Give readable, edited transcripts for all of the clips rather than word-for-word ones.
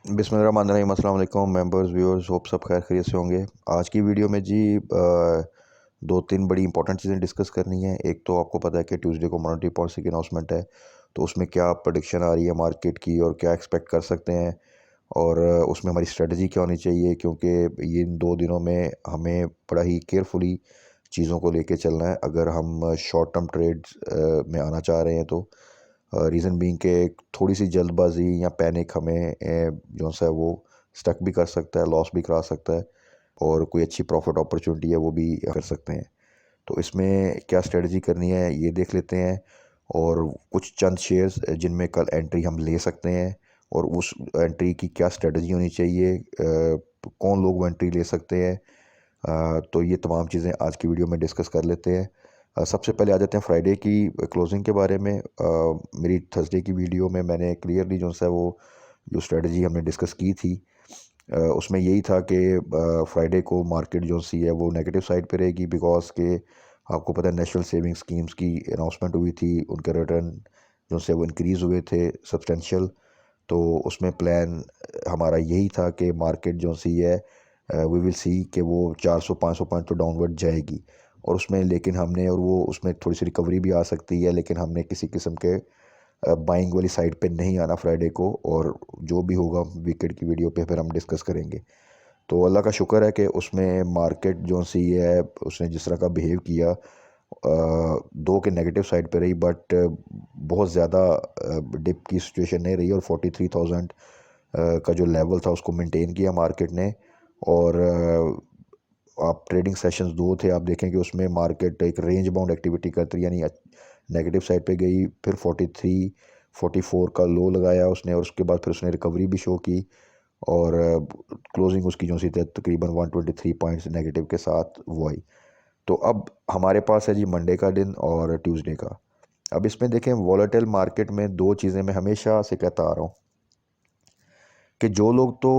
बिस्मिल्लाहिर्रहमानिर्रहीम। अस्सलाम वालेकुम मेंबर्स व्यूअर्स, होप सब खैर खैरियत से होंगे। आज की वीडियो में जी दो तीन बड़ी इंपॉर्टेंट चीज़ें डिस्कस करनी है। एक तो आपको पता है कि ट्यूसडे को मॉनेटरी पॉलिसी की अनाउंसमेंट है, तो उसमें क्या प्रेडिक्शन आ रही है मार्केट की और क्या एक्सपेक्ट कर सकते हैं, और उसमें हमारी स्ट्रेटजी क्या होनी चाहिए, क्योंकि ये इन 2 दिनों में हमें बड़ा ही केयरफुली चीज़ों को लेके चलना है अगर हम शॉर्ट टर्म ट्रेड्स में आना चाह रहे हैं। तो रीज़न बीइंग के थोड़ी सी जल्दबाजी या पैनिक हमें जो सा है वो स्टक भी कर सकता है, लॉस भी करा सकता है, और कोई अच्छी प्रॉफिट अपॉर्चुनिटी है वो भी कर सकते हैं। तो इसमें क्या स्ट्रेटजी करनी है ये देख लेते हैं, और कुछ चंद शेयर्स जिनमें कल एंट्री हम ले सकते हैं, और उस एंट्री की क्या स्ट्रेटजी होनी चाहिए, कौन लोग वो एंट्री ले सकते हैं। तो ये तमाम चीज़ें आज की वीडियो में डिस्कस कर लेते हैं। सबसे पहले आ जाते हैं फ्राइडे की क्लोजिंग के बारे में। मेरी थर्सडे की वीडियो में मैंने क्लियरली जो सा वो जो स्ट्रेटजी हमने डिस्कस की थी, उसमें यही था कि फ्राइडे को मार्केट जो सी है वो नेगेटिव साइड पे रहेगी, बिकॉज के आपको पता है नेशनल सेविंग स्कीम्स की अनाउंसमेंट हुई थी, उनके रिटर्न जो से वो इंक्रीज़ हुए थे सब्सटेंशियल। तो उसमें प्लान हमारा यही था कि मार्केट जो सी है वी विल सी कि वो 400-500 पॉइंट तो डाउनवर्ड जाएगी, और उसमें लेकिन हमने और वो उसमें थोड़ी सी रिकवरी भी आ सकती है, लेकिन हमने किसी किस्म के बाइंग वाली साइड पे नहीं आना फ्राइडे को। और जो भी होगा वीकेंड की वीडियो पे फिर हम डिस्कस करेंगे। तो अल्लाह का शुक्र है कि उसमें मार्केट जो सी है उसने जिस तरह का बिहेव किया, दो के नेगेटिव साइड पे रही, बट बहुत ज़्यादा डिप की सिचुएशन नहीं रही, और 43,000 का जो लेवल था उसको मेंटेन किया मार्केट ने। और आप ट्रेडिंग सेशंस दो थे, आप देखें कि उसमें मार्केट एक रेंज बाउंड एक्टिविटी करती रही, यानी नेगेटिव साइड पे गई, फिर 43 44 का लो लगाया उसने, और उसके बाद फिर उसने रिकवरी भी शो की, और क्लोजिंग उसकी जो सी तकरीबन 123 पॉइंट्स नेगेटिव के साथ वो आई। तो अब हमारे पास है जी मंडे का दिन और ट्यूसडे का। अब इसमें देखें वॉलेटाइल मार्केट में दो चीज़ें मैं हमेशा से कहता आ रहा हूँ कि जो लोग तो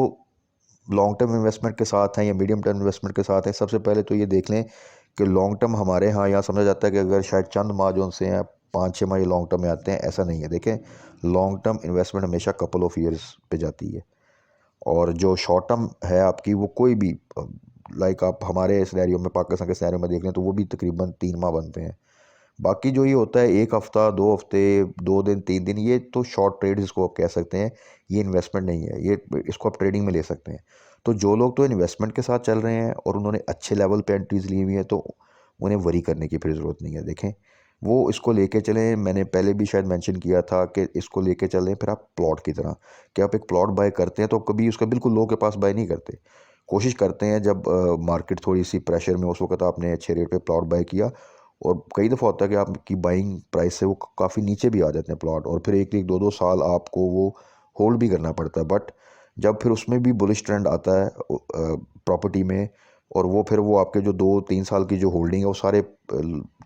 लॉन्ग टर्म इन्वेस्टमेंट के साथ हैं या मीडियम टर्म इन्वेस्टमेंट के साथ हैं, सबसे पहले तो ये देख लें कि लॉन्ग टर्म हमारे यहाँ समझा जाता है कि अगर शायद चंद माह जो उनसे हैं 5-6 माह ये लॉन्ग टर्म में आते हैं, ऐसा नहीं है। देखें, लॉन्ग टर्म इन्वेस्टमेंट हमेशा कपल ऑफ ईयर्स पे जाती है, और जो शॉर्ट टर्म है आपकी वो कोई भी, लाइक आप हमारे सिनेरियो में पाकिस्तान के सिनेरियो में देख लें तो वो भी तकरीबन 3 माह बनते हैं। बाकी जो ये होता है 1 हफ्ता 2 हफ्ते 2 दिन 3 दिन, ये तो शॉर्ट ट्रेड जिसको आप कह सकते हैं, ये इन्वेस्टमेंट नहीं है, ये इसको आप ट्रेडिंग में ले सकते हैं। तो जो लोग तो इन्वेस्टमेंट के साथ चल रहे हैं और उन्होंने अच्छे लेवल पे एंट्रीज ली हुई है, तो उन्हें वरी करने की फिर ज़रूरत नहीं है। देखें, वो इसको लेके चलें। मैंने पहले भी शायद मेंशन किया था कि इसको लेके चलें फिर आप प्लॉट की तरह, कि आप एक प्लॉट बाय करते हैं तो कभी उसका बिल्कुल लो के पास बाय नहीं करते। कोशिश करते हैं जब मार्केट थोड़ी सी प्रेशर में, उस वक्त आपने अच्छे रेट पे प्लॉट बाय किया, और कई दफ़ा होता है कि आपकी बाइंग प्राइस से वो काफ़ी नीचे भी आ जाते हैं प्लॉट, और फिर एक एक दो दो साल आपको वो होल्ड भी करना पड़ता है। बट जब फिर उसमें भी बुलिश ट्रेंड आता है प्रॉपर्टी में, और वो फिर वो आपके जो 2-3 साल की जो होल्डिंग है वो सारे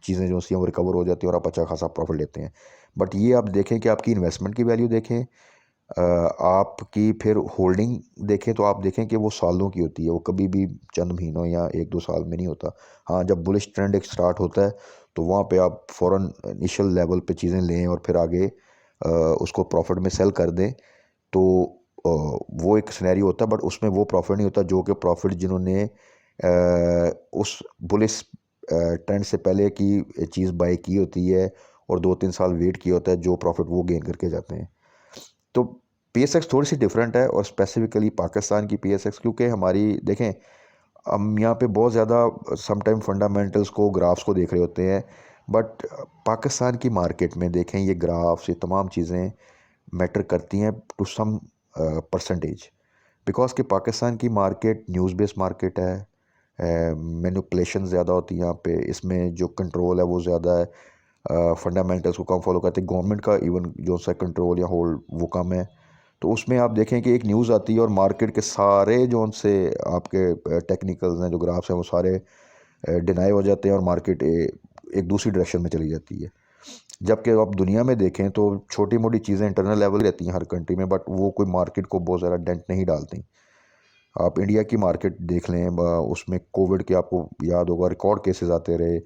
चीज़ें जो सी हैं वो रिकवर हो जाती हैं, और आप अच्छा खासा प्रॉफिट लेते हैं। बट ये आप देखें कि आपकी इन्वेस्टमेंट की वैल्यू देखें, आपकी फिर होल्डिंग देखें, तो आप देखें कि वो सालों की होती है, वो कभी भी चंद महीनों या 1-2 साल में नहीं होता। हाँ, जब बुलिश ट्रेंड एक स्टार्ट होता है तो वहाँ पे आप फ़ौरन इनिशियल लेवल पे चीज़ें लें, और फिर आगे उसको प्रॉफिट में सेल कर दें। तो वो एक सिनेरियो होता है, बट उसमें वो प्रॉफिट नहीं होता जो कि प्रॉफिट जिन्होंने उस बुलिश ट्रेंड से पहले की चीज़ बाय की होती है, और 2-3 साल वेट किया होता है, जो प्रॉफिट वो गेन करके जाते हैं। तो पीएसएक्स थोड़ी सी डिफरेंट है, और स्पेसिफिकली पाकिस्तान की पीएसएक्स, क्योंकि हमारी देखें हम यहाँ पे बहुत ज़्यादा समटाइम फंडामेंटल्स को, ग्राफ्स को देख रहे होते हैं, बट पाकिस्तान की मार्केट में देखें ये ग्राफ्स, ये तमाम चीज़ें मैटर करती हैं टू सम परसेंटेज, बिकॉज कि पाकिस्तान की मार्केट न्यूज़ बेस्ड मार्केट है। मैनिपुलेशन ज़्यादा होती है यहाँ पे, इसमें जो कंट्रोल है वो ज़्यादा है, फंडामेंटल्स को कम फॉलो करते हैं, गवर्नमेंट का इवन जो सा कंट्रोल या होल्ड वो कम है। तो उसमें आप देखें कि एक न्यूज़ आती है और मार्केट के सारे जो उनसे आपके टेक्निकल्स हैं, जो ग्राफ्स हैं, वो सारे डिनाई हो जाते हैं, और मार्केट एक दूसरी डायरेक्शन में चली जाती है। जबकि आप दुनिया में देखें तो छोटी मोटी चीज़ें इंटरनल लेवल रहती हैं हर कंट्री में, बट वो कोई मार्केट को बहुत ज़्यादा डेंट नहीं डालती। आप इंडिया की मार्केट देख लें, उसमें कोविड के आपको याद होगा रिकॉर्ड केसेस आते रहे।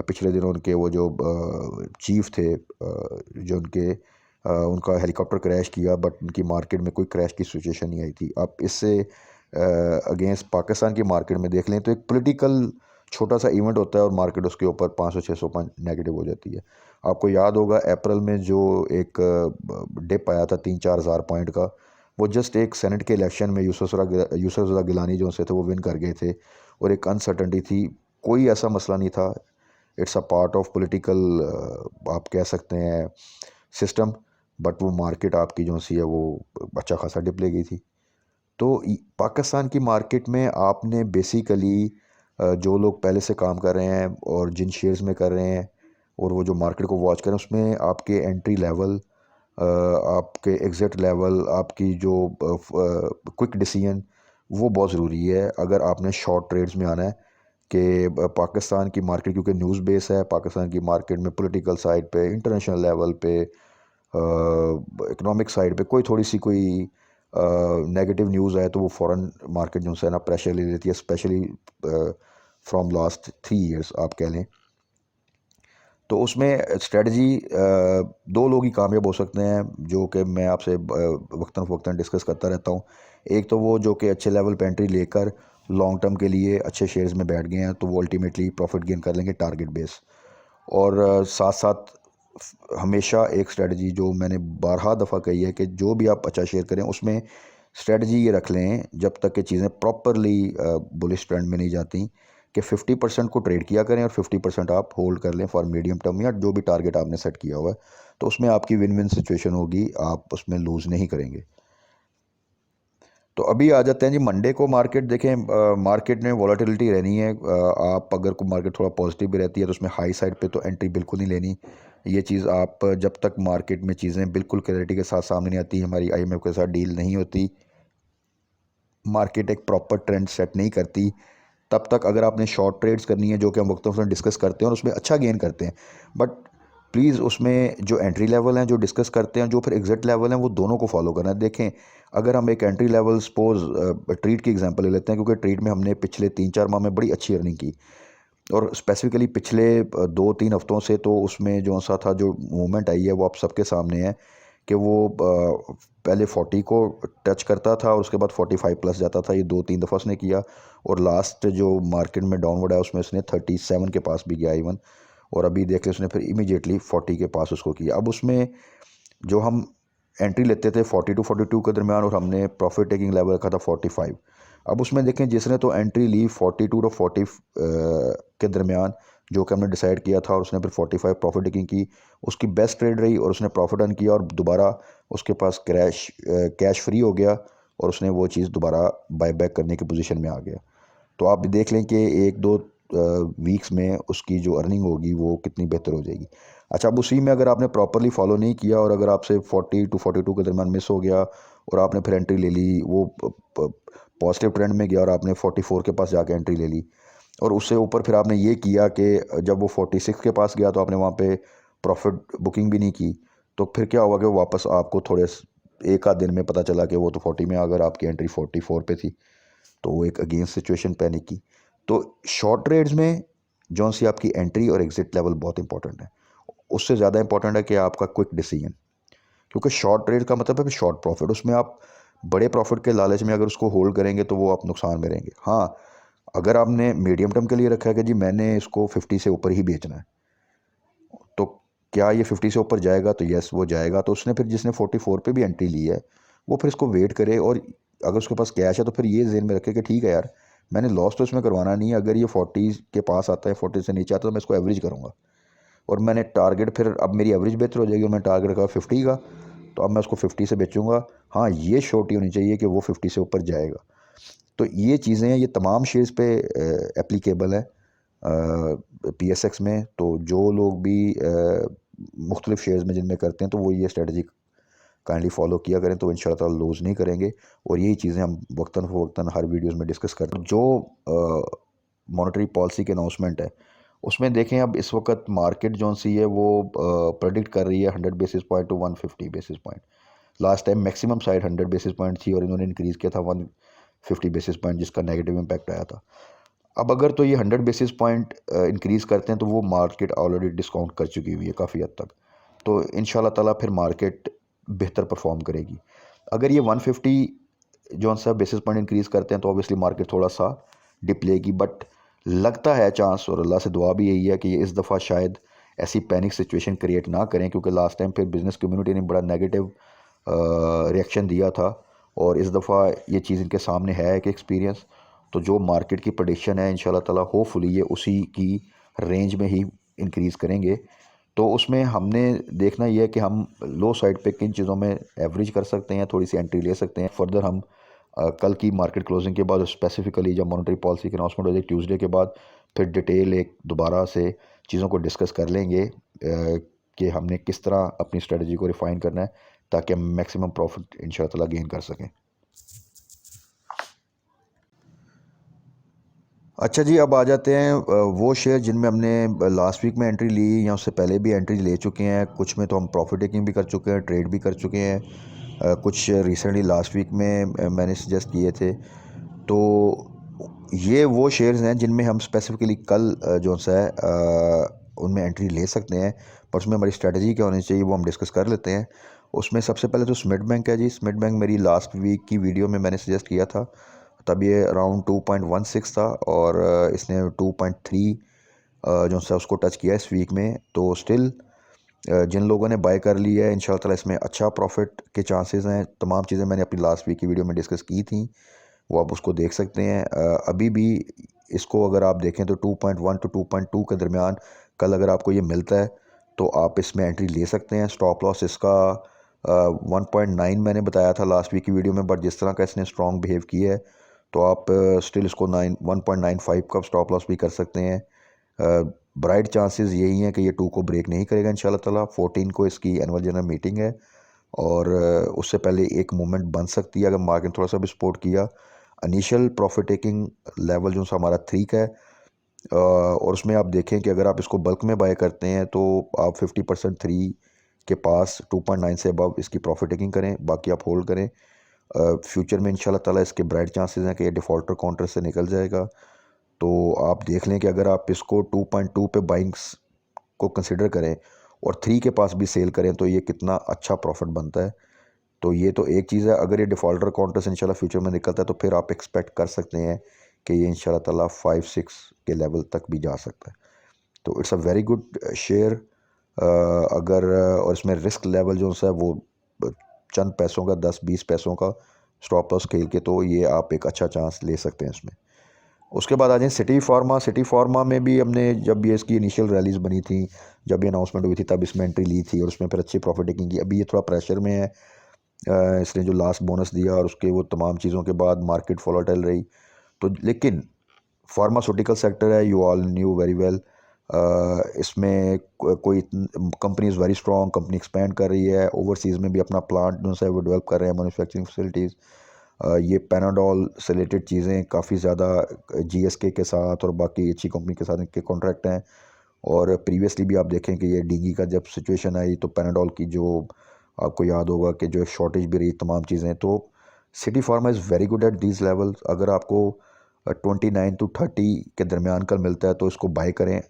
पिछले दिनों उनके वो जो चीफ थे, जो उनके उनका हेलीकॉप्टर क्रैश किया, बट उनकी मार्केट में कोई क्रैश की सिचुएशन नहीं आई थी। आप इससे अगेंस्ट पाकिस्तान की मार्केट में देख लें तो एक पॉलिटिकल छोटा सा इवेंट होता है और मार्केट उसके ऊपर 500-600 पॉइंट नेगेटिव हो जाती है। आपको याद होगा अप्रैल में जो एक डिप आया था 3-4 हज़ार पॉइंट का, वो जस्ट एक सेनेट के इलेक्शन में यूसुफ गिलानी जो से थे वो विन कर गए थे, और एक अनसर्टनटी थी, कोई ऐसा मसला नहीं था। It's a part of political आप कह सकते हैं सिस्टम, बट वो मार्केट आपकी जो सी है वो अच्छा खासा डिप ले गई थी। तो पाकिस्तान की मार्केट में आपने बेसिकली जो लोग पहले से काम कर रहे हैं और जिन शेयर्स में कर रहे हैं और वो जो मार्केट को वॉच करें, उसमें आपके एंट्री लेवल, आपके एग्ज़िट लेवल, आपकी जो क्विक डिसीजन, वो बहुत ज़रूरी है अगर आपने शॉर्ट ट्रेड्स में आना है। कि पाकिस्तान की मार्केट क्योंकि न्यूज़ बेस है, पाकिस्तान की मार्केट में पॉलिटिकल साइड पे, इंटरनेशनल लेवल पे, इकोनॉमिक साइड पे कोई नेगेटिव न्यूज़ आए तो वो फ़ौरन मार्केट जो है ना प्रेशर ले लेती है, स्पेशली फ्रॉम लास्ट 3 इयर्स आप कह लें। तो उसमें स्ट्रेटजी दो लोग ही कामयाब हो सकते हैं, जो कि मैं आपसे वक्तन फ़वक्तन डिस्कस करता रहता हूँ। एक तो वो जो कि अच्छे लेवल पे एंट्री लेकर लॉन्ग टर्म के लिए अच्छे शेयर्स में बैठ गए हैं, तो वो अल्टीमेटली प्रॉफिट गेन कर लेंगे टारगेट बेस। और साथ साथ हमेशा एक स्ट्रेटजी जो मैंने बारहा दफ़ा कही है कि जो भी आप अच्छा शेयर करें उसमें स्ट्रेटजी ये रख लें जब तक कि चीज़ें प्रॉपरली बुलिश ट्रेंड में नहीं जाती, कि 50% को ट्रेड किया करें और 50% आप होल्ड कर लें फॉर मीडियम टर्म या जो भी टारगेट आपने सेट किया हुआ है। तो उसमें आपकी विन विन सिचुएशन होगी, आप उसमें लूज़ नहीं करेंगे। तो अभी आ जाते हैं जी मंडे को। मार्केट देखें, मार्केट में वॉलेटिलिटी रहनी है। आप अगर कोई मार्केट थोड़ा पॉजिटिव भी रहती है तो उसमें हाई साइड पे तो एंट्री बिल्कुल नहीं लेनी। ये चीज़ आप जब तक मार्केट में चीज़ें बिल्कुल क्लैरिटी के साथ सामने नहीं आती, हमारी आईएमएफ के साथ डील नहीं होती, मार्केट एक प्रॉपर ट्रेंड सेट नहीं करती, तब तक अगर आपने शॉर्ट ट्रेड्स करनी है, जो कि हम वक्तन डिस्कस करते हैं और उसमें अच्छा गेन करते हैं, बट प्लीज़ उसमें जो एंट्री लेवल हैं जो डिस्कस करते हैं, जो फिर एग्जिट लेवल हैं, वो दोनों को फॉलो करना है। देखें, अगर हम एक एंट्री लेवल सपोज ट्रीट की एग्जांपल ले लेते हैं, क्योंकि ट्रीट में हमने पिछले 3-4 माह में बड़ी अच्छी अर्निंग की, और स्पेसिफिकली पिछले 2-3 हफ्तों से तो उसमें जो सा था, जो मूवमेंट आई है वो आप सबके सामने है कि वो पहले 40 को टच करता था और उसके बाद 45 प्लस जाता था। ये 2-3 दफ़ा उसने किया, और लास्ट जो मार्केट में डाउनवर्ड है उसमें उसने 37 के पास भी गया इवन, और अभी देख ले उसने फिर इमीडिएटली 40 के पास उसको किया। अब उसमें जो हम एंट्री लेते थे 40 to 42 के दरमियान, और हमने प्रॉफिट टेकिंग लेवल रखा था 45। अब उसमें देखें, जिसने तो एंट्री ली 42 to 40 के दरमियान, जो कि हमने डिसाइड किया था, और उसने फिर 45 प्रॉफिट टेकिंग की, उसकी बेस्ट ट्रेड रही और उसने प्रॉफिट अर्न किया, और दोबारा उसके पास कैश फ्री हो गया, और उसने वो चीज़ दोबारा बाय बैक करने की पोजीशन में आ गया। तो आप देख लें कि 1-2 वीक्स में उसकी जो अर्निंग होगी वो कितनी बेहतर हो जाएगी। अच्छा, अब उसी में अगर आपने प्रॉपरली फॉलो नहीं किया और अगर आपसे 40 to 42 के दरमियान मिस हो गया और आपने फिर एंट्री ले ली, वो पॉजिटिव ट्रेंड में गया और आपने 44 के पास जाके एंट्री ले ली, और उससे ऊपर फिर आपने ये किया कि जब वो 46 के पास गया तो आपने वहाँ पे प्रॉफिट बुकिंग भी नहीं की, तो फिर क्या हुआ कि वो वापस आपको थोड़े एक आध दिन में पता चला कि वो तो 40 में, अगर आपकी एंट्री 44 पे थी, तो वो एक अगेंस्ट सिचुएशन पैनिक की। तो शॉर्ट ट्रेड्स में जौन सी आपकी एंट्री और एग्जिट लेवल बहुत इंपॉर्टेंट है, उससे ज़्यादा इंपॉर्टेंट है कि आपका क्विक डिसीजन, क्योंकि शॉर्ट ट्रेड का मतलब है कि शॉर्ट प्रॉफिट, उसमें आप बड़े प्रॉफिट के लालच में अगर उसको होल्ड करेंगे तो वो आप नुकसान में रहेंगे। हाँ, अगर आपने मीडियम टर्म के लिए रखा है कि जी मैंने इसको 50 से ऊपर ही बेचना है, तो क्या ये 50 से ऊपर जाएगा, तो यस वो जाएगा। तो उसने फिर जिसने 44 पे भी एंट्री ली है, वो फिर इसको वेट करे, और अगर उसके पास कैश है तो फिर ये जेन में रखे कि ठीक है यार, मैंने लॉस तो इसमें करवाना नहीं है, अगर ये 40 के पास आता है, 40 से नीचे आता है, तो मैं इसको एवरेज करूँगा, और मैंने टारगेट फिर अब मेरी एवरेज बेहतर हो जाएगी, और मैं टारगेट रखा 50 का, तो अब मैं उसको 50 से बेचूंगा। हाँ, ये श्योरिटी होनी चाहिए कि वो 50 से ऊपर जाएगा। तो ये चीज़ें हैं, ये तमाम शेयर्स पे एप्लीकेबल है PSX में। तो जो लोग भी मुख्तलिफ शेयर्स में जिनमें करते हैं, तो वो ये स्ट्रेटजी काइंडली फॉलो किया करें, तो इंशाल्लाह ताला लूज़ नहीं करेंगे। और यही चीज़ें हम वक्तन फ़वक्तन हर वीडियोज़ में डिस्कस करते हैं। जो मॉनेटरी पॉलिसी के अनाउंसमेंट है, उसमें देखें अब इस वक्त मार्केट जौन सी है वो प्रेडिक्ट कर रही है 100 basis point two 150 basis point. Last time maximum side 100 basis point थी, और इन्होंने इंक्रीज़ किया था 150 बेसिस पॉइंट, जिसका नेगेटिव इम्पैक्ट आया था। अब अगर तो ये 100 बेसिस पॉइंट इंक्रीज़ करते हैं, तो वो मार्केट ऑलरेडी डिस्काउंट कर चुकी हुई है काफ़ी हद तक। तो इंशाल्लाह ताला फिर मार्केट बेहतर परफॉर्म करेगी। अगर ये 150 जो सा बेसिस पॉइंट इंक्रीज़ करते हैं तो ऑब्वियसली मार्केट थोड़ा सा डिप लेगी, बट लगता है चांस, और अल्लाह से दुआ भी यही है कि इस दफ़ा शायद ऐसी पैनिक सिचुएशन क्रिएट ना करें, क्योंकि लास्ट टाइम फिर बिज़नेस कम्युनिटी ने बड़ा नेगेटिव रिएक्शन दिया था, और इस दफ़ा ये चीज़ इनके सामने है एक एक्सपीरियंस। तो जो मार्केट की प्रेडिक्शन है इंशाल्लाह ताला होपफुली ये उसी की रेंज में ही इंक्रीज़ करेंगे। तो उसमें हमने देखना ये है कि हम लो साइड पे किन चीज़ों में एवरेज कर सकते हैं, थोड़ी सी एंट्री ले सकते हैं। फर्दर हम कल की मार्केट क्लोजिंग के बाद स्पेसिफिकली जब मॉनेटरी पॉलिसी की अनाउंसमेंट हो जाएगी ट्यूसडे के बाद, फिर डिटेल एक दोबारा से चीज़ों को डिस्कस कर लेंगे कि हमने किस तरह अपनी स्ट्रेटजी को रिफ़ाइन करना है ताकि हम मैक्सिमम प्रॉफिट इंशाल्लाह ताला गेन कर सकें। अच्छा जी, अब आ जाते हैं वो शेयर जिनमें हमने लास्ट वीक में एंट्री ली या उससे पहले भी एंट्री ले चुके हैं। कुछ में तो हम प्रॉफिट टेकिंग भी कर चुके हैं, ट्रेड भी कर चुके हैं। कुछ रिसेंटली लास्ट वीक में मैंने सजेस्ट किए थे। तो ये वो शेयर्स हैं जिनमें हम स्पेसिफिकली कल जो सा है उनमें एंट्री ले सकते हैं, पर उसमें हमारी स्ट्रेटजी क्या होनी चाहिए वो हम डिस्कस कर लेते हैं। उसमें सबसे पहले तो स्मिड बैंक है जी। स्मिड बैंक मेरी लास्ट वीक की वीडियो में मैंने सजेस्ट किया था, तब ये अराउंड 2.16 था, और इसने 2.3 जो सा उसको टच किया इस वीक में। तो स्टिल जिन लोगों ने बाय कर लिया है इंशाल्लाह ताला इसमें अच्छा प्रॉफिट के चांसेस हैं। तमाम चीज़ें मैंने अपनी लास्ट वीक की वीडियो में डिस्कस की थी, वो आप उसको देख सकते हैं। अभी भी इसको अगर आप देखें तो 2.1 टू 2.2 के दरमियान कल अगर आपको ये मिलता है तो आप इसमें एंट्री ले सकते हैं। स्टॉप लॉस इसका 1.9 मैंने बताया था लास्ट वीक की वीडियो में, बट जिस तरह का इसने स्ट्रॉन्ग बिहेव किया है तो आप स्टिल इसको 1.95 का स्टॉप लॉस भी कर सकते हैं। ब्राइट चांसेस यही हैं कि ये 2 को ब्रेक नहीं करेगा इंशाल्लाह ताला। 14 को इसकी एनुअल जनरल मीटिंग है, और उससे पहले एक मूवमेंट बन सकती है अगर मार्केट थोड़ा सा भी सपोर्ट किया। इनिशियल प्रॉफिट टेकिंग लेवल जो सा हमारा 3 का है, और उसमें आप देखें कि अगर आप इसको बल्क में बाय करते हैं तो आप 50% 3 के पास 2.9 से अबव इसकी प्रॉफिट टेकिंग करें, बाकी आप होल्ड करें। फ्यूचर में इंशाल्लाह ताला इसके ब्राइट चांसेस हैं कि ये डिफ़ॉल्टर काउंटर से निकल जाएगा। तो आप देख लें कि अगर आप इसको 2.2 पे बाइंग्स को कंसिडर करें और 3 के पास भी सेल करें तो ये कितना अच्छा प्रॉफिट बनता है। तो ये तो एक चीज़ है। अगर ये डिफ़ॉल्टर काउंटर से इंशाल्लाह फ्यूचर में निकलता है तो फिर आप एक्सपेक्ट कर सकते हैं कि ये इंशाल्लाह ताला 5-6 के लेवल तक भी जा सकता है। तो it's a very good share. अगर और इसमें रिस्क लेवल जो सा है वो चंद पैसों का, 10-20 पैसों का स्टॉप लॉस खेल के, तो ये आप एक अच्छा चांस ले सकते हैं इसमें। उसके बाद आ जाए सिटी फार्मा। सिटी फार्मा में भी हमने जब ये इसकी इनिशियल रैलीज बनी थी, जब ये अनाउंसमेंट हुई थी, तब इसमें एंट्री ली थी और उसमें फिर अच्छी प्रॉफिट टेकिंग की। अभी ये थोड़ा प्रेशर में है। इसने जो लास्ट बोनस दिया और उसके वो तमाम चीज़ों के बाद मार्केट वोलेटाइल रही। तो लेकिन फार्मास्यूटिकल सेक्टर है, you all new very well. इसमें कोई company is very strong, company expand कर रही है, ओवरसीज़ में भी अपना प्लांट जो है वो डेवलप कर रहे हैं, मैन्युफैक्चरिंग फैसिलिटीज़। ये पैनाडोल से रिलेटेड चीज़ें काफ़ी ज़्यादा जीएसके के साथ और बाकी अच्छी कंपनी के साथ इनके कॉन्ट्रैक्ट हैं। और प्रीवियसली भी आप देखें कि ये डेंगू का जब सिचुएशन आई तो पैनाडोल की जो आपको याद होगा कि जो शॉर्टेज भी रही, तमाम चीज़ें। तो city pharma is very good at these level. अगर आपको 29 टू 30 के दरमियान कल मिलता है तो इसको बाय करें।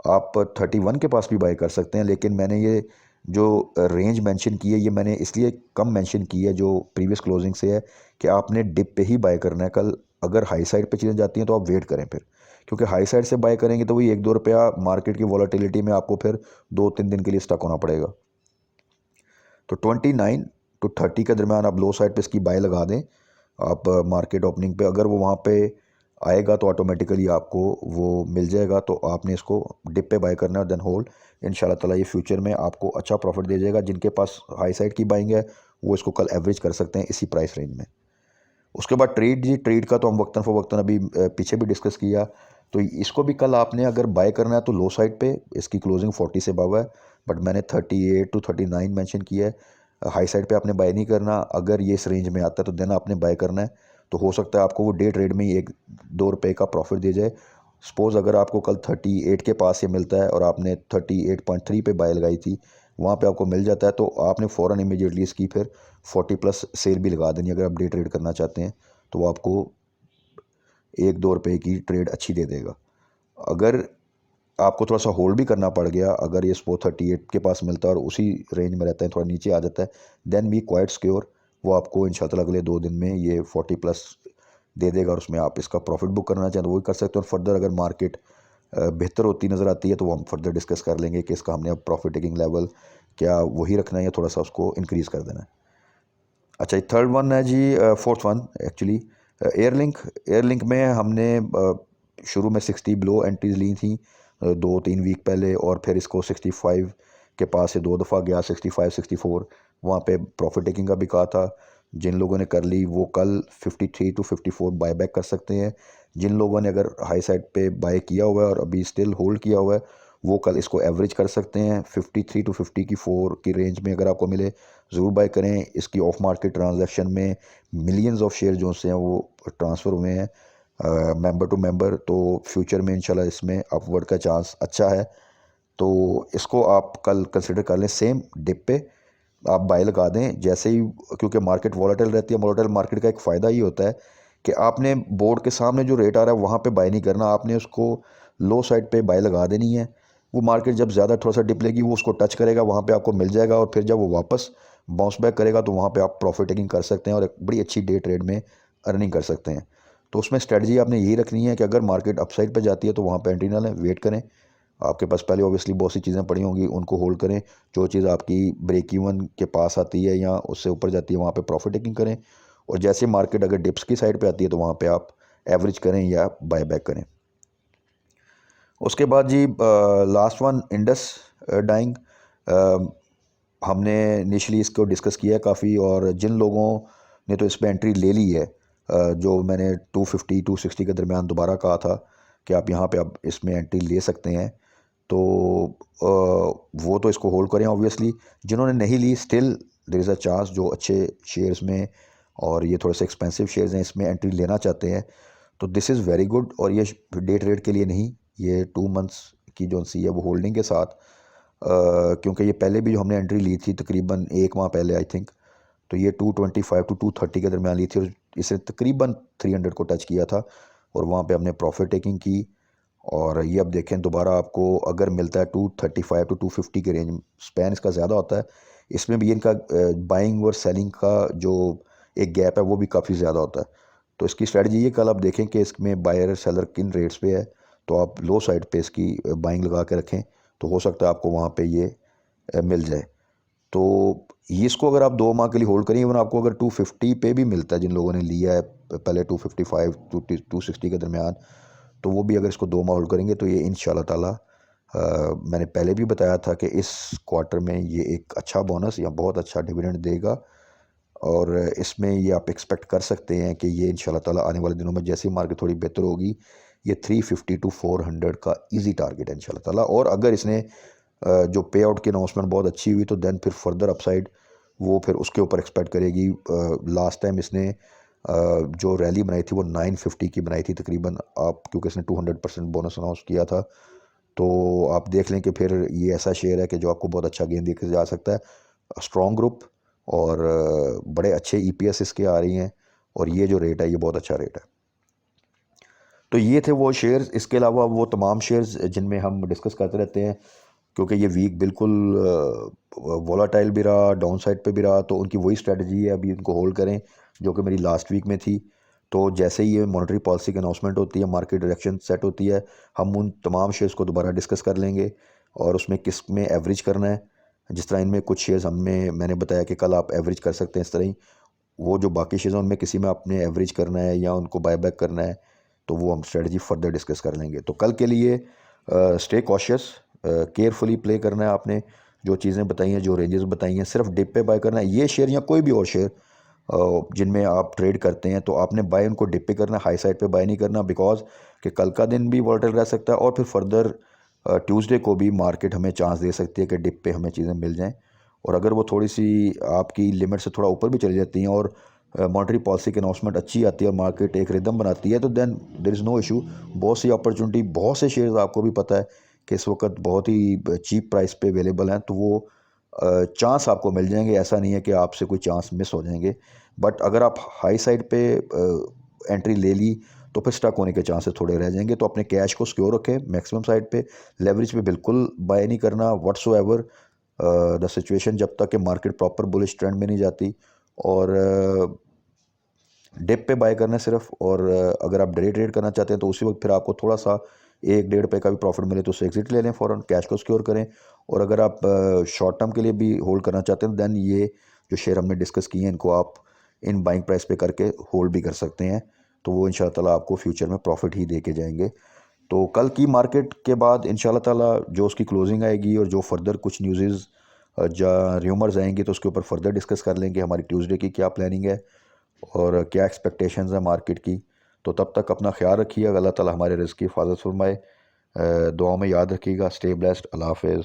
आप 31 के पास भी बाय कर सकते हैं, लेकिन मैंने ये जो रेंज मेंशन की है ये मैंने इसलिए कम मेंशन की है जो प्रीवियस क्लोजिंग से है कि आपने डिप पे ही बाय करना है कल। अगर हाई साइड पे चीज़ें जाती हैं तो आप वेट करें फिर, क्योंकि हाई साइड से बाय करेंगे तो वही 1-2 रुपया मार्केट की वॉलेटिलिटी में आपको फिर 2-3 दिन के लिए स्टक होना पड़ेगा। तो 29 टू 30 के दरमियान आप लो साइड पे इसकी बाय लगा दें। आप मार्केट ओपनिंग पे अगर वो वहाँ पे आएगा तो ऑटोमेटिकली आपको वो मिल जाएगा, तो आपने इसको डिप पे बाय करना है, देन होल्ड। इंशाल्लाह ताला ये फ्यूचर में आपको अच्छा प्रॉफिट दे जाएगा। जिनके पास हाई साइड की बाइंग है वो इसको कल एवरेज कर सकते हैं इसी प्राइस रेंज में। उसके बाद ट्रेड जी, ट्रेड का तो हम वक्तन फ़वक्तन अभी पीछे भी डिस्कस किया। तो इसको भी कल आपने अगर बाय करना है तो लो साइड पे इसकी क्लोजिंग 40 से अबव है, बट मैंने 38 टू 39 मेंशन किया है। हाई साइड पे आपने बाय नहीं करना। अगर ये इस रेंज में आता है तो देन आपने बाय करना है। तो हो सकता है आपको वो डे ट्रेड में ही 1-2 रुपये का प्रॉफिट दे जाए। सपोज़ अगर आपको कल 38 के पास ये मिलता है और आपने 38.3 पे बाय लगाई थी, वहाँ पे आपको मिल जाता है तो आपने फ़ौरन इमीडिएटली इसकी फिर 40 प्लस सेल भी लगा देनी अगर आप डे ट्रेड करना चाहते हैं, तो वो आपको 1-2 रुपये की ट्रेड अच्छी दे देगा। अगर आपको थोड़ा सा होल्ड भी करना पड़ गया, अगर ये स्पो 38 के पास मिलता है और उसी रेंज में रहता है, थोड़ा नीचे आ जाता है, देन बी क्वाइट सिक्योर, वो आपको इंशाल्लाह अगले 2 दिन में ये 40 प्लस दे देगा और उसमें आप इसका प्रॉफिट बुक करना चाहें तो वो भी कर सकते हैं। और फर्दर अगर मार्केट बेहतर होती नज़र आती है तो वो हम फर्दर डिस्कस कर लेंगे कि इसका हमने अब प्रॉफिट टेकिंग लेवल क्या वही रखना है या थोड़ा सा उसको इंक्रीज़ कर देना है। अच्छा, ये थर्ड वन है जी, फोर्थ वन एक्चुअली, एयरलिंक में हमने शुरू में 60 बिलो एंट्रीज ली थी 2-3 वीक पहले, और फिर इसको 65 के पास से 2 दफ़ा गया, 65-64 वहाँ पे प्रॉफिट टेकिंग का भी कहा था। जिन लोगों ने कर ली वो कल 53 to 54 बाय बैक कर सकते हैं। जिन लोगों ने अगर हाई साइड पे बाय किया हुआ है और अभी स्टिल होल्ड किया हुआ है वो कल इसको एवरेज कर सकते हैं 53 to 54 की रेंज में, अगर आपको मिले ज़रूर बाय करें। इसकी ऑफ मार्केट ट्रांजैक्शन में मिलियंस ऑफ शेयर जो से हैं वो ट्रांसफ़र हुए हैं मेंबर टू मेंबर, तो फ्यूचर में इंशाल्लाह इसमें अपवर्ड का चांस अच्छा है। तो इसको आप कल कंसिडर कर लें, सेम डिप पे आप बाय लगा दें जैसे ही, क्योंकि मार्केट वॉलेटाइल रहती है। वॉलेटाइल मार्केट का एक फ़ायदा ये होता है कि आपने बोर्ड के सामने जो रेट आ रहा है वहाँ पे बाय नहीं करना, आपने उसको लो साइड पे बाय लगा देनी है। वो मार्केट जब ज़्यादा थोड़ा सा डिप लेगी वो उसको टच करेगा, वहाँ पे आपको मिल जाएगा, और फिर जब वो वापस बाउंस बैक करेगा तो वहाँ पे आप प्रॉफिट टेकिंग कर सकते हैं और एक बड़ी अच्छी डे ट्रेड में अर्निंग कर सकते हैं। तो उसमें स्ट्रेटजी आपने यही रखनी है कि अगर मार्केट अपसाइड पे जाती है तो वहाँ पे एंट्री ना लें, वेट करें। आपके पास पहले ऑब्वियसली बहुत सी चीज़ें पड़ी होंगी, उनको होल्ड करें। जो चीज़ आपकी ब्रेक इवन के पास आती है या उससे ऊपर जाती है वहाँ पे प्रॉफिट टेकिंग करें, और जैसे मार्केट अगर डिप्स की साइड पे आती है तो वहाँ पे आप एवरेज करें या बाय बैक करें। उसके बाद जी लास्ट वन, इंडस डाइंग, हमने इनिशली इसको डिस्कस किया है काफ़ी, और जिन लोगों ने तो इस पर एंट्री ले ली है, जो मैंने 250-260 के दरमियान दोबारा कहा था कि आप यहाँ पे अब इसमें एंट्री ले सकते हैं, तो वो तो इसको होल्ड करें ऑब्वियसली। जिन्होंने नहीं ली still there is a chance, जो अच्छे शेयर्स में और ये थोड़े से एक्सपेंसिव शेयर्स हैं इसमें एंट्री लेना चाहते हैं तो दिस इज़ वेरी गुड। और ये डे ट्रेड के लिए नहीं, ये 2 मंथ्स की जो सी है वो होल्डिंग के साथ, क्योंकि ये पहले भी जो हमने एंट्री ली थी तकरीबन 1 माह पहले आई थिंक, तो ये 225 to 230 के दरमियान ली थी और इसे तकरीबन 300 को टच किया था और वहाँ पे हमने प्रॉफिट टेकिंग की। और ये अब देखें दोबारा आपको अगर मिलता है 235 to 250 के रेंज, स्पैन इसका ज़्यादा होता है, इसमें भी इनका बाइंग और सेलिंग का जो एक गैप है वो भी काफ़ी ज़्यादा होता है। तो इसकी स्ट्रेटजी ये कल आप देखें कि इसमें बायर सेलर किन रेट्स पे है, तो आप लो साइड पे इसकी बाइंग लगा के रखें, तो हो सकता है आपको वहाँ पे ये मिल जाए। तो ये इसको अगर आप 2 माह के लिए होल्ड करें, इवन आपको अगर 250 पे भी मिलता है, जिन लोगों ने लिया है पहले 255 टू 260 के दरमियान, तो वो भी अगर इसको 2 माह होल्ड करेंगे तो ये इंशाल्लाह ताला, मैंने पहले भी बताया था कि इस क्वार्टर में ये एक अच्छा बोनस या बहुत अच्छा डिविडेंड देगा, और इसमें ये आप एक्सपेक्ट कर सकते हैं कि ये इंशाल्लाह ताला आने वाले दिनों में जैसे ही मार्केट थोड़ी बेहतर होगी ये 350 to 400 का इजी टारगेट है इंशाल्लाह ताला। और अगर इसने जो पे आउट की अनाउंसमेंट बहुत अच्छी हुई तो देन फिर फर्दर अपसाइड वो फिर उसके ऊपर एक्सपेक्ट करेगी। लास्ट टाइम इसने जो रैली बनाई थी वो 950 की बनाई थी तकरीबन, आप क्योंकि इसने 200% बोनस अनाउंस किया था, तो आप देख लें कि फिर ये ऐसा शेयर है कि जो आपको बहुत अच्छा गेन देके जा सकता है। स्ट्रॉन्ग ग्रुप और बड़े अच्छे ईपीएस इसके आ रही हैं, और ये जो रेट है ये बहुत अच्छा रेट है। तो ये थे वो शेयर्स, इसके अलावा वो तमाम शेयर्स जिनमें हम डिस्कस करते रहते हैं, क्योंकि ये वीक बिल्कुल वोलाटाइल भी रहा, डाउन साइड पे भी रहा, तो उनकी वही स्ट्रेटजी है अभी उनको होल्ड करें जो कि मेरी लास्ट वीक में थी। तो जैसे ही ये मॉनेटरी पॉलिसी की अनाउंसमेंट होती है, मार्केट डायरेक्शन सेट होती है, हम उन तमाम शेयर्स को दोबारा डिस्कस कर लेंगे और उसमें किस में एवरेज करना है। जिस तरह इनमें कुछ शेयर्स हमें मैंने बताया कि कल आप एवरेज कर सकते हैं, इस तरह ही वो जो बाकी शेयर्स हैं उनमें किसी में आपने एवरेज करना है या उनको बाय बैक करना है, तो वो हम स्ट्रेटजी फर्दर डिस्कस कर लेंगे। तो कल के लिए स्टे कॉशियस, केयरफुली प्ले करना है आपने, जो चीज़ें बताई हैं, जो रेंजेस बताई हैं, सिर्फ डिप पे बाय करना है। ये शेयर या कोई भी और शेयर जिनमें आप ट्रेड करते हैं तो आपने बाय उनको डिप पे करना है, हाई साइड पे बाय नहीं करना, बिकॉज कि कल का दिन भी वॉलेटाइल रह सकता है और फिर फर्दर ट्यूसडे को भी मार्केट हमें चांस दे सकती है कि डिप पे हमें चीज़ें मिल जाएँ। और अगर वो थोड़ी सी आपकी लिमिट से थोड़ा ऊपर भी चली जाती हैं और मॉनेटरी पॉलिसी की अनाउंसमेंट अच्छी आती है और मार्केट एक रिदम बनाती है, तो then there is no issue. बहुत सी अपॉर्चुनिटी, बहुत से शेयर्स आपको भी पता है कि इस वक्त बहुत ही चीप प्राइस पे अवेलेबल हैं, तो वो चांस आपको मिल जाएंगे। ऐसा नहीं है कि आपसे कोई चांस मिस हो जाएंगे। बट अगर आप हाई साइड पे एंट्री ले ली तो फिर स्टक होने के चांसेस थोड़े रह जाएंगे। तो अपने कैश को सिक्योर रखें मैक्सिमम साइड पे, लेवरेज पे बिल्कुल बाय नहीं करना व्हाट्सोएवर द सिचुएशन, जब तक कि मार्केट प्रॉपर बुलिश ट्रेंड में नहीं जाती। और डिप पे बाय करना है सिर्फ। और अगर आप डे ट्रेड करना चाहते हैं तो उसी वक्त फिर आपको थोड़ा सा 1-1.5 रुपये का भी प्रॉफिट मिले तो उससे एग्जिट ले लें फ़ौरन, कैश को सिक्योर करें। और अगर आप शॉर्ट टर्म के लिए भी होल्ड करना चाहते हैं दैन ये जो शेयर हमने डिस्कस किए हैं इनको आप इन बाइंग प्राइस पे करके होल्ड भी कर सकते हैं, तो वो इंशाल्लाह ताला आपको फ्यूचर में प्रॉफिट ही दे के जाएंगे। तो कल की मार्केट के बाद इंशाल्लाह ताला जो उसकी क्लोजिंग आएगी और जो फर्दर कुछ न्यूज़ जा र्यूमर्स आएंगे तो उसके ऊपर फर्दर डिस्कस कर लेंगे हमारी ट्यूसडे की क्या प्लानिंग है और क्या एक्सपेक्टेशंस है मार्केट की। तो तब तक अपना ख्याल रखिएगा, अल्लाह ताला हमारे रिज़्क़ की हिफाज़त फरमाए। दुआ में याद रखिएगा। Stay blessed. अल्लाह हाफ़िज़।